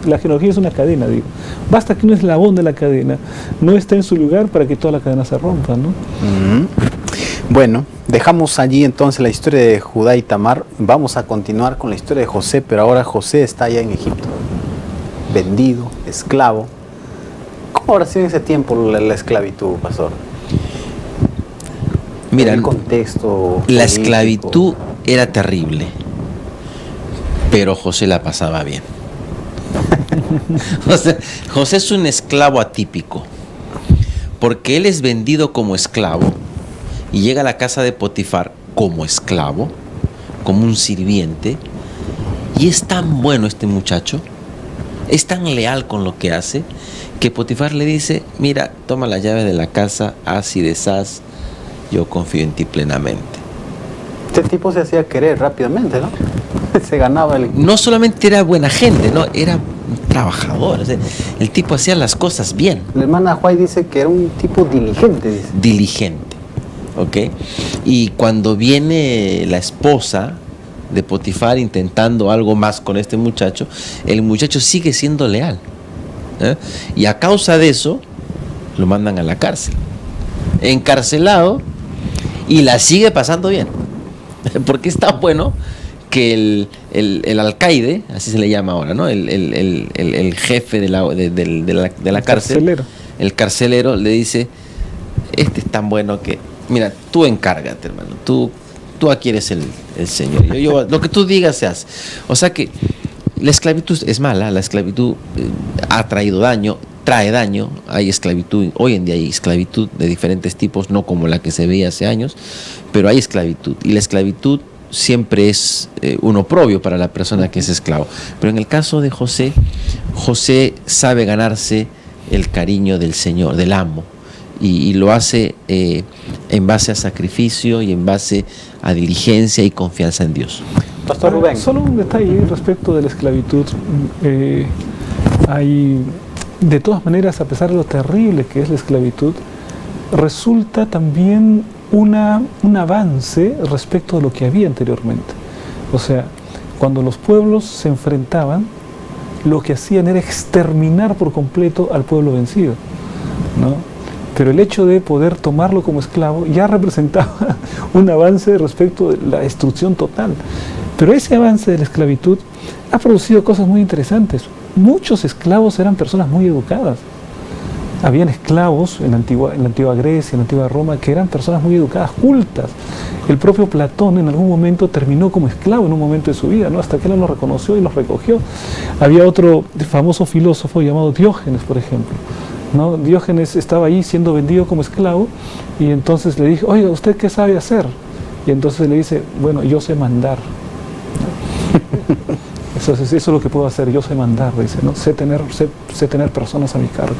la genealogía es una cadena, digo. Basta que un eslabón de la cadena no esté en su lugar para que toda la cadena se rompa, ¿no? Bueno, dejamos allí entonces la historia de Judá y Tamar. Vamos a continuar con la historia de José, pero ahora José está allá en Egipto, vendido, esclavo. ¿Cómo habrá sido en ese tiempo la esclavitud, pastor? Mira, el contexto la esclavitud era terrible, pero José la pasaba bien. O sea, José es un esclavo atípico, porque él es vendido como esclavo y llega a la casa de Potifar como esclavo, como un sirviente, y es tan bueno este muchacho, es tan leal con lo que hace, que Potifar le dice: mira, toma la llave de la casa, haz y deshaz, yo confío en ti plenamente. Este tipo se hacía querer rápidamente, ¿no? Se ganaba el... No solamente era buena gente, no, era un trabajador. O sea, el tipo hacía las cosas bien. La hermana Huay dice que era un tipo diligente, dice. Diligente, ¿ok? Y cuando viene la esposa de Potifar intentando algo más con este muchacho, el muchacho sigue siendo leal, ¿eh? Y a causa de eso lo mandan a la cárcel, encarcelado, y la sigue pasando bien, porque es tan bueno que el alcaide, así se le llama ahora, ¿no? El jefe de la cárcel, carcelero. El carcelero le dice: este es tan bueno que, mira, tú encárgate, hermano, tú aquí eres el señor, lo que tú digas se hace. O sea que la esclavitud es mala, la esclavitud ha traído daño, trae daño. Hay esclavitud, hoy en día hay esclavitud de diferentes tipos, no como la que se veía hace años, pero hay esclavitud, y la esclavitud siempre es un oprobio para la persona que es esclavo. Pero en el caso de José, José sabe ganarse el cariño del Señor, del amo, y lo hace en base a sacrificio y en base a diligencia y confianza en Dios. Pastor Rubén. Solo un detalle respecto de la esclavitud. Hay, de todas maneras, a pesar de lo terrible que es la esclavitud, resulta también un avance respecto de lo que había anteriormente. O sea, cuando los pueblos se enfrentaban, lo que hacían era exterminar por completo al pueblo vencido, ¿no? Pero el hecho de poder tomarlo como esclavo ya representaba un avance respecto de la destrucción total. Pero ese avance de la esclavitud ha producido cosas muy interesantes. Muchos esclavos eran personas muy educadas. Habían esclavos en la antigua Grecia, en la antigua Roma, que eran personas muy educadas, cultas. El propio Platón en algún momento terminó como esclavo en un momento de su vida, ¿no? Hasta que él lo reconoció y los recogió. Había otro famoso filósofo llamado Diógenes, por ejemplo, ¿no? Diógenes estaba ahí siendo vendido como esclavo, y entonces le dijo: oiga, ¿usted qué sabe hacer? Y entonces le dice: bueno, yo sé mandar. Eso es lo que puedo hacer, yo sé mandar, dice, ¿no? Sé tener personas a mi cargo.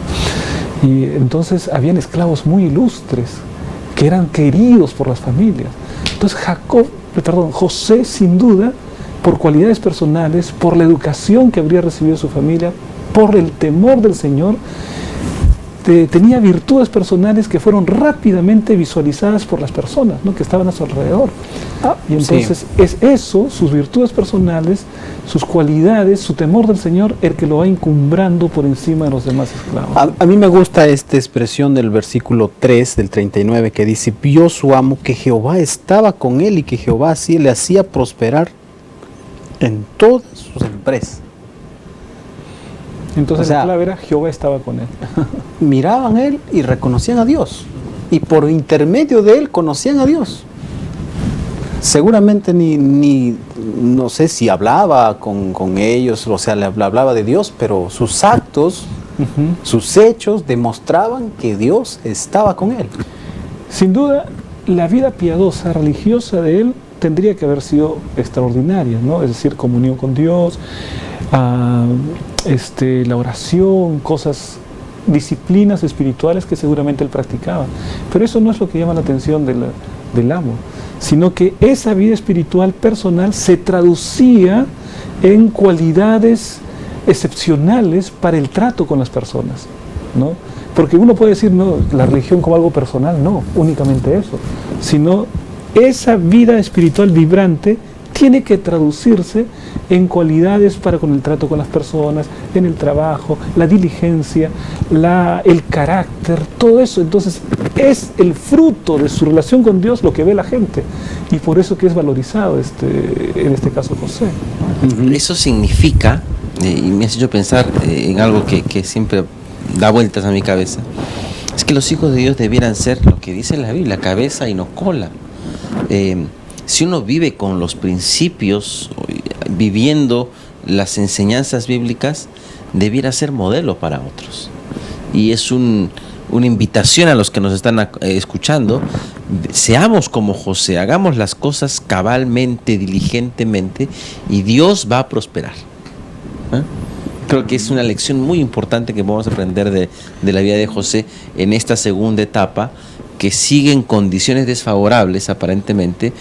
Y entonces habían esclavos muy ilustres que eran queridos por las familias. Entonces José, sin duda, por cualidades personales, por la educación que habría recibido su familia, por el temor del Señor, tenía virtudes personales que fueron rápidamente visualizadas por las personas, ¿no?, que estaban a su alrededor. Y entonces es eso, sus virtudes personales, sus cualidades, su temor del Señor, el que lo va encumbrando por encima de los demás esclavos. A mí me gusta esta expresión del versículo 3 del 39 que dice: vio su amo que Jehová estaba con él y que Jehová así le hacía prosperar en todas sus empresas. Entonces, o sea, la clave era: Jehová estaba con él. Miraban a él y reconocían a Dios, y por intermedio de él conocían a Dios. Seguramente no sé si hablaba con ellos, o sea, le hablaba de Dios, pero sus actos, sus hechos demostraban que Dios estaba con él. Sin duda, la vida piadosa, religiosa de él tendría que haber sido extraordinaria, ¿no? Es decir, comunión con Dios, la oración, disciplinas espirituales que seguramente él practicaba. Pero eso no es lo que llama la atención del amo, sino que esa vida espiritual personal se traducía en cualidades excepcionales para el trato con las personas, ¿no? Porque uno puede decir, no, la religión como algo personal, no, únicamente eso, sino esa vida espiritual vibrante tiene que traducirse en cualidades para con el trato con las personas, en el trabajo, la diligencia, el carácter, todo eso. Entonces es el fruto de su relación con Dios lo que ve la gente, y por eso que es valorizado en este caso José. Eso significa, y me hace yo pensar en algo que siempre da vueltas a mi cabeza, es que los hijos de Dios debieran ser lo que dice la Biblia, cabeza y no cola. Si uno vive con los principios viviendo las enseñanzas bíblicas, debiera ser modelo para otros. Y es una invitación a los que nos están escuchando: seamos como José, hagamos las cosas cabalmente, diligentemente, y Dios va a prosperar. Creo que es una lección muy importante que podemos aprender de la vida de José en esta segunda etapa, que sigue en condiciones desfavorables aparentemente,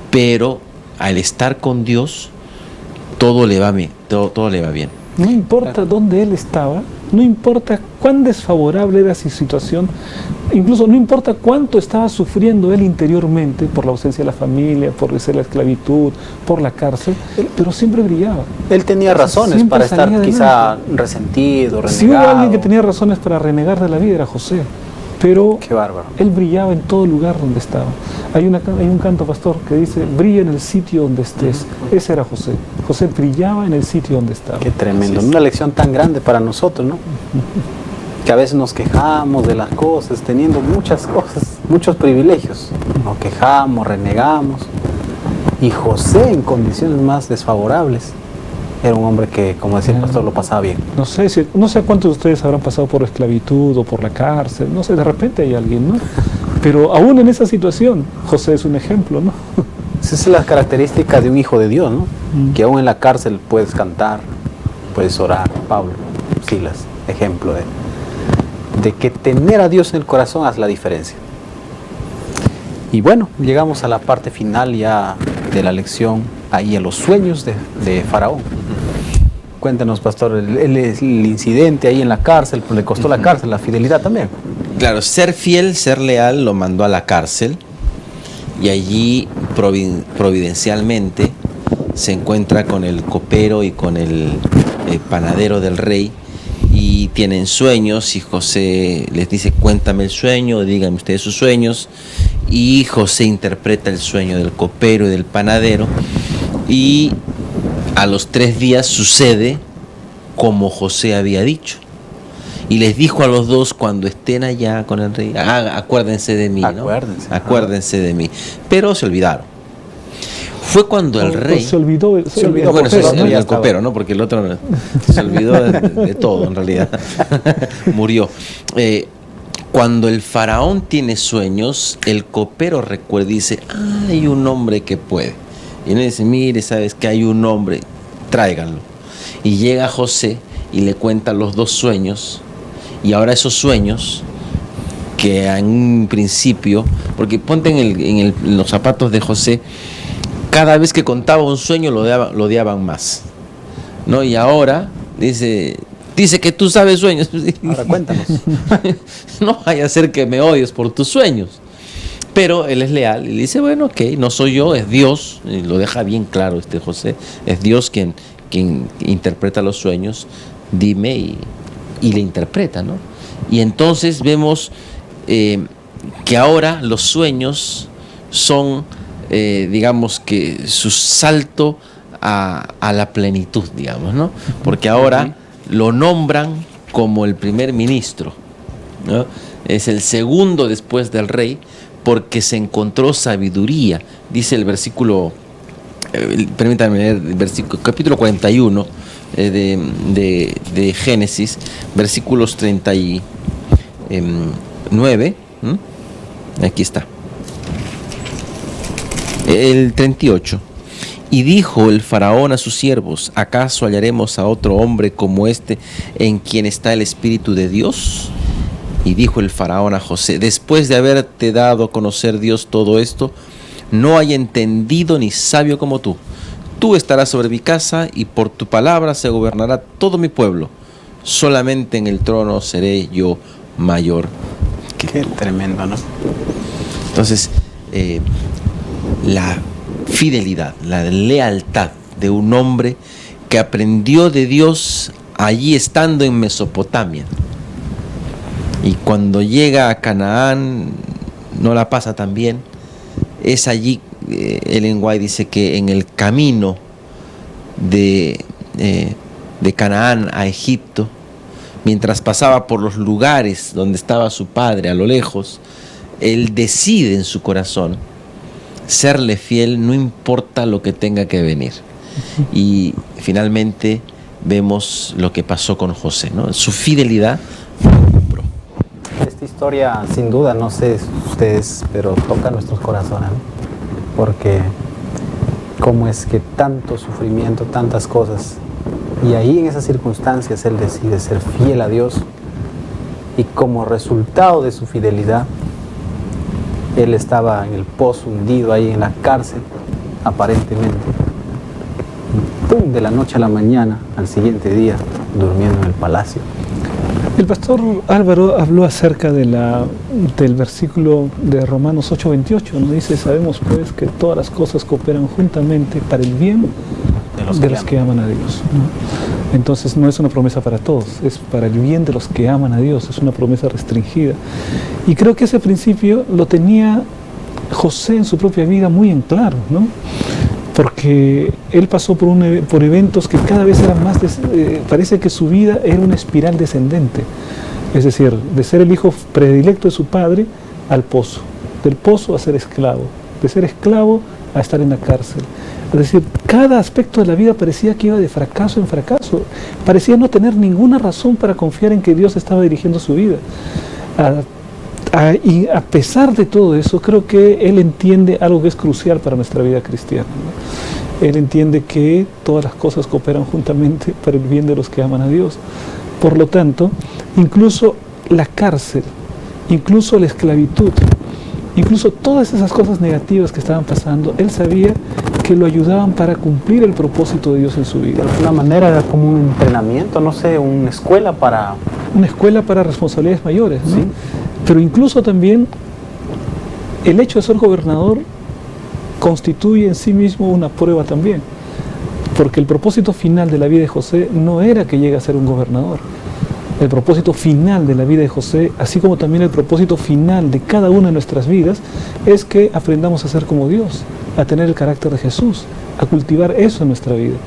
pero al estar con Dios todo le va bien, todo le va bien. No importa dónde él estaba, no importa cuán desfavorable era su situación, incluso no importa cuánto estaba sufriendo él interiormente por la ausencia de la familia, por la esclavitud, por la cárcel, pero siempre brillaba. Él tenía razones Siempre para estar salía quizá adelante. renentido, renegado. Si hubo alguien que tenía razones para renegar de la vida, era José. Pero Qué bárbaro. él brillaba en todo lugar donde estaba. Hay un canto, pastor, que dice: brilla en el sitio donde estés. Ese era José. José brillaba en el sitio donde estaba. Qué tremendo. Una lección tan grande para nosotros, ¿no? Que a veces nos quejamos de las cosas, teniendo muchas cosas, muchos privilegios. Nos quejamos, renegamos. Y José, en condiciones más desfavorables, era un hombre que, como decía el pastor, lo pasaba bien. No sé cuántos de ustedes habrán pasado por esclavitud o por la cárcel. No sé, de repente hay alguien, ¿no? Pero aún en esa situación, José es un ejemplo, ¿no? Esa es la característica de un hijo de Dios, ¿no? Que aún en la cárcel puedes cantar, puedes orar. Pablo, Silas, ejemplo de que tener a Dios en el corazón hace la diferencia. Y bueno, llegamos a la parte final ya de la lección, ahí a los sueños de Faraón. Cuéntanos, pastor, el incidente ahí en la cárcel, pues le costó la cárcel, la fidelidad también. Claro, ser fiel, ser leal, lo mandó a la cárcel, y allí providencialmente se encuentra con el copero y con el panadero del rey, y tienen sueños, y José les dice: cuéntame el sueño, díganme ustedes sus sueños. Y José interpreta el sueño del copero y del panadero, y a los 3 días sucede como José había dicho. Y les dijo a los dos: cuando estén allá con el rey, acuérdense de mí, ¿no? Acuérdense de mí. Pero se olvidaron. Fue cuando el rey... Se olvidó bueno, copero, eso es ¿no? el copero, ¿no? Porque el otro se olvidó de todo, en realidad. Murió. Cuando el faraón tiene sueños, el copero recuerda y dice: hay un hombre que puede. Y él dice: mire, ¿sabes que hay un hombre? Tráiganlo. Y llega José y le cuenta los 2 sueños. Y ahora esos sueños, que en un principio, porque ponte en los zapatos de José, cada vez que contaba un sueño lo odiaban más, ¿no? Y ahora dice que tú sabes sueños. Ahora cuéntanos. No vaya a ser que me odies por tus sueños. Pero él es leal y le dice: bueno, ok, no soy yo, es Dios. Y lo deja bien claro José. Es Dios quien interpreta los sueños. Dime, y le interpreta, ¿no? Y entonces vemos que ahora los sueños son, digamos que su salto a la plenitud, digamos, ¿no? Porque ahora lo nombran como el primer ministro, ¿no? Es el segundo después del rey, porque se encontró sabiduría. Dice el versículo, permítanme leer el versículo, capítulo 41 de Génesis, versículos 39. Aquí está. El 38. Y dijo el faraón a sus siervos: ¿acaso hallaremos a otro hombre como este en quien está el Espíritu de Dios? Y dijo el faraón a José: después de haberte dado a conocer Dios todo esto, no hay entendido ni sabio como tú. Tú estarás sobre mi casa, y por tu palabra se gobernará todo mi pueblo. Solamente en el trono seré yo mayor que Qué tú. tremendo, ¿no? Entonces, la fidelidad, la lealtad de un hombre que aprendió de Dios allí estando en Mesopotamia, y cuando llega a Canaán no la pasa tan bien. Es allí, Ellen White dice que en el camino de Canaán a Egipto, mientras pasaba por los lugares donde estaba su padre a lo lejos, él decide en su corazón serle fiel, no importa lo que tenga que venir. Y finalmente vemos lo que pasó con José, ¿no? Su fidelidad compró. Esta historia, sin duda, no sé ustedes, pero toca nuestros corazones, ¿no? Porque cómo es que tanto sufrimiento, tantas cosas, y ahí en esas circunstancias él decide ser fiel a Dios, y como resultado de su fidelidad, él estaba en el pozo, hundido ahí en la cárcel, aparentemente, y ¡pum!, de la noche a la mañana, al siguiente día, durmiendo en el palacio. El pastor Álvaro habló acerca del versículo de Romanos 8:28, donde dice: sabemos pues que todas las cosas cooperan juntamente para el bien de los que aman a Dios, ¿no? Entonces no es una promesa para todos, es para el bien de los que aman a Dios, es una promesa restringida. Y creo que ese principio lo tenía José en su propia vida muy en claro, ¿no? Porque él pasó por eventos que cada vez eran más, parece que su vida era una espiral descendente, es decir, de ser el hijo predilecto de su padre al pozo, del pozo a ser esclavo, de ser esclavo a estar en la cárcel. Es decir, cada aspecto de la vida parecía que iba de fracaso en fracaso, parecía no tener ninguna razón para confiar en que Dios estaba dirigiendo su vida. Y a pesar de todo eso, creo que él entiende algo que es crucial para nuestra vida cristiana, ¿no? Él entiende que todas las cosas cooperan juntamente para el bien de los que aman a Dios. Por lo tanto, incluso la cárcel, incluso la esclavitud, incluso todas esas cosas negativas que estaban pasando, él sabía que lo ayudaban para cumplir el propósito de Dios en su vida. De alguna manera era como un entrenamiento, no sé, una escuela para... Una escuela para responsabilidades mayores, ¿no? Sí. Pero incluso también el hecho de ser gobernador constituye en sí mismo una prueba también, porque el propósito final de la vida de José no era que llegue a ser un gobernador. El propósito final de la vida de José, así como también el propósito final de cada una de nuestras vidas, es que aprendamos a ser como Dios, a tener el carácter de Jesús, a cultivar eso en nuestra vida.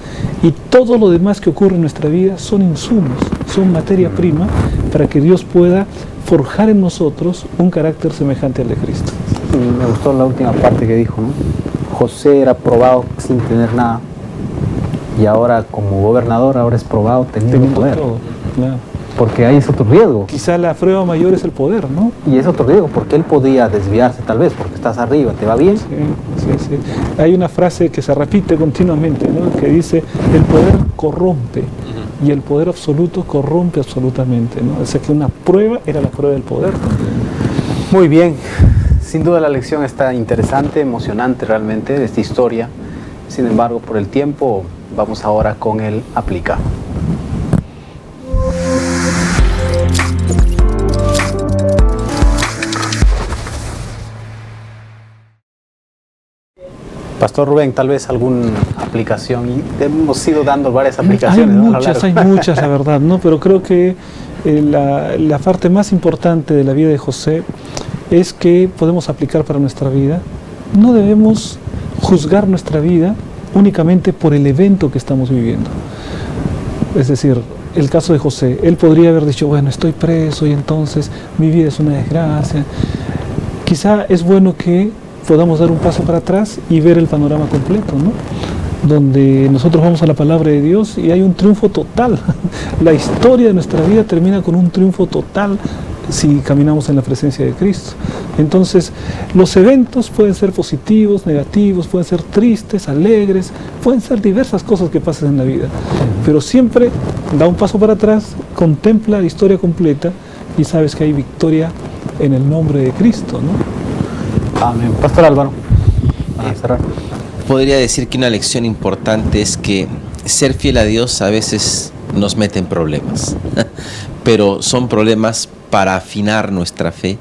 Y todo lo demás que ocurre en nuestra vida son insumos, son materia prima para que Dios pueda forjar en nosotros un carácter semejante al de Cristo. Y me gustó la última parte que dijo, ¿no? José era probado sin tener nada, y ahora como gobernador ahora es probado teniendo poder. Todo, claro. Porque ahí es otro riesgo. Quizá la prueba mayor es el poder, ¿no? Y es otro riesgo, porque él podía desviarse tal vez, porque estás arriba, ¿te va bien? Sí, sí, sí. Hay una frase que se repite continuamente, ¿no? Que dice: el poder corrompe, y el poder absoluto corrompe absolutamente, ¿no? O sea que una prueba era la prueba del poder también. Muy bien, sin duda la lección está interesante, emocionante realmente de esta historia. Sin embargo, por el tiempo, vamos ahora con el aplica. Pastor Rubén, tal vez alguna aplicación, y hemos ido dando varias aplicaciones. Hay muchas, la verdad, ¿no? Pero creo que la parte más importante de la vida de José es que podemos aplicar para nuestra vida. No debemos juzgar nuestra vida únicamente por el evento que estamos viviendo. Es decir, el caso de José, él podría haber dicho: bueno, estoy preso y entonces mi vida es una desgracia. Quizá es bueno que podamos dar un paso para atrás y ver el panorama completo, ¿no? Donde nosotros vamos a la palabra de Dios y hay un triunfo total. La historia de nuestra vida termina con un triunfo total si caminamos en la presencia de Cristo. Entonces, los eventos pueden ser positivos, negativos, pueden ser tristes, alegres, pueden ser diversas cosas que pasan en la vida. Pero siempre da un paso para atrás, contempla la historia completa y sabes que hay victoria en el nombre de Cristo, ¿no? Amén. Pastor Álvaro, para cerrar. Podría decir que una lección importante es que ser fiel a Dios a veces nos mete en problemas, pero son problemas para afinar nuestra fe,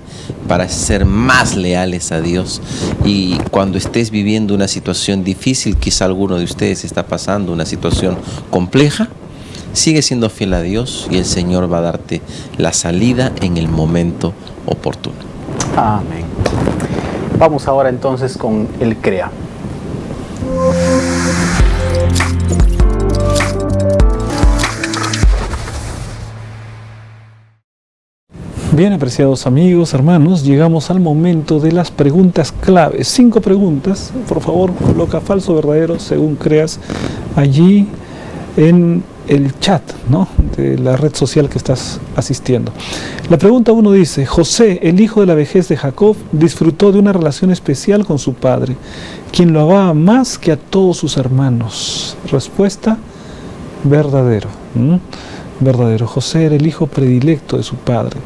para ser más leales a Dios. Y cuando estés viviendo una situación difícil, quizá alguno de ustedes está pasando una situación compleja, sigue siendo fiel a Dios y el Señor va a darte la salida en el momento oportuno. Amén. Vamos ahora entonces con el CREA. Bien, apreciados amigos, hermanos, llegamos al momento de las preguntas claves. 5 preguntas, por favor, coloca falso o verdadero según creas allí en el chat, ¿no?, de la red social que estás asistiendo. La pregunta 1 dice: José, el hijo de la vejez de Jacob, disfrutó de una relación especial con su padre, quien lo amaba más que a todos sus hermanos. Respuesta: verdadero. Verdadero. José era el hijo predilecto de su padre.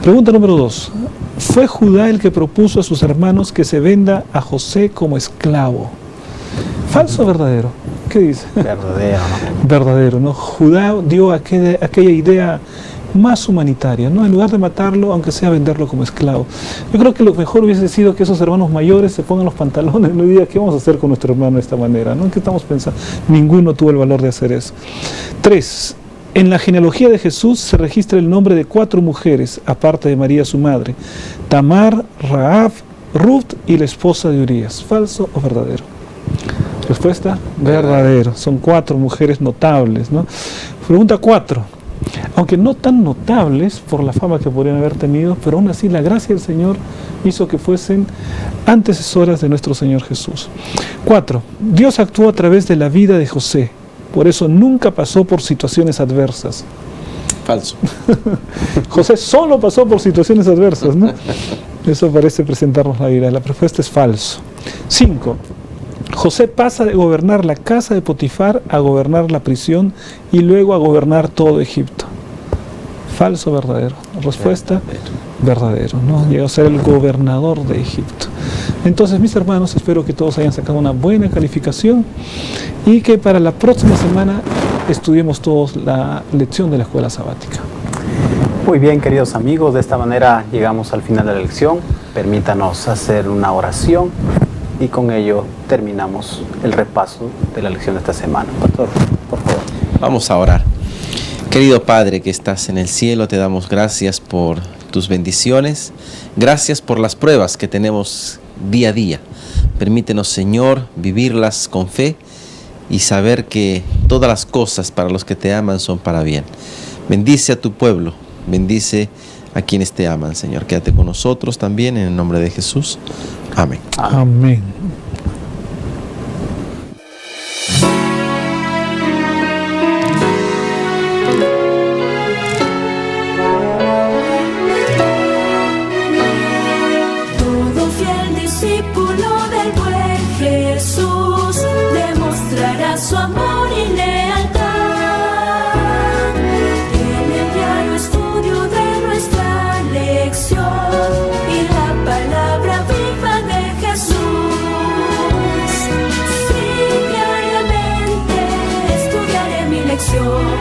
Pregunta número 2. ¿Fue Judá el que propuso a sus hermanos que se venda a José como esclavo? ¿Falso o verdadero? ¿Qué dice? Verdadero, ¿no? Verdadero, ¿no? Judá dio aquella idea más humanitaria, ¿no? En lugar de matarlo, aunque sea venderlo como esclavo. Yo creo que lo mejor hubiese sido que esos hermanos mayores se pongan los pantalones y no digan: ¿qué vamos a hacer con nuestro hermano de esta manera? ¿No? ¿Qué estamos pensando? Ninguno tuvo el valor de hacer eso. 3. En la genealogía de Jesús se registra el nombre de 4 mujeres, aparte de María su madre: Tamar, Rahab, Ruth y la esposa de Urías. ¿Falso o verdadero? Respuesta: verdadero. Son 4 mujeres notables, ¿no? Pregunta 4. Aunque no tan notables por la fama que podrían haber tenido, pero aún así la gracia del Señor hizo que fuesen antecesoras de nuestro Señor Jesús. 4. Dios actuó a través de la vida de José, por eso nunca pasó por situaciones adversas. Falso. José solo pasó por situaciones adversas, ¿no? Eso parece presentarnos la Biblia. La respuesta es falso. 5. José pasa de gobernar la casa de Potifar a gobernar la prisión y luego a gobernar todo Egipto. ¿Falso o verdadero? Respuesta: verdadero, ¿no? Llegó a ser el gobernador de Egipto. Entonces, mis hermanos, espero que todos hayan sacado una buena calificación y que para la próxima semana estudiemos todos la lección de la escuela sabática. Muy bien, queridos amigos, de esta manera llegamos al final de la lección. Permítanos hacer una oración y con ello terminamos el repaso de la lección de esta semana. Pastor, por favor. Vamos a orar. Querido Padre que estás en el cielo, te damos gracias por tus bendiciones. Gracias por las pruebas que tenemos día a día. Permítenos, Señor, vivirlas con fe y saber que todas las cosas para los que te aman son para bien. Bendice a tu pueblo, bendice a quienes te aman, Señor. Quédate con nosotros también, en el nombre de Jesús. Amén. Amén. Todo fiel discípulo del buen Jesús demostrará su amor y lealtad. En el diario estudio de nuestra lección y la palabra viva de Jesús. Sí, diariamente estudiaré mi lección.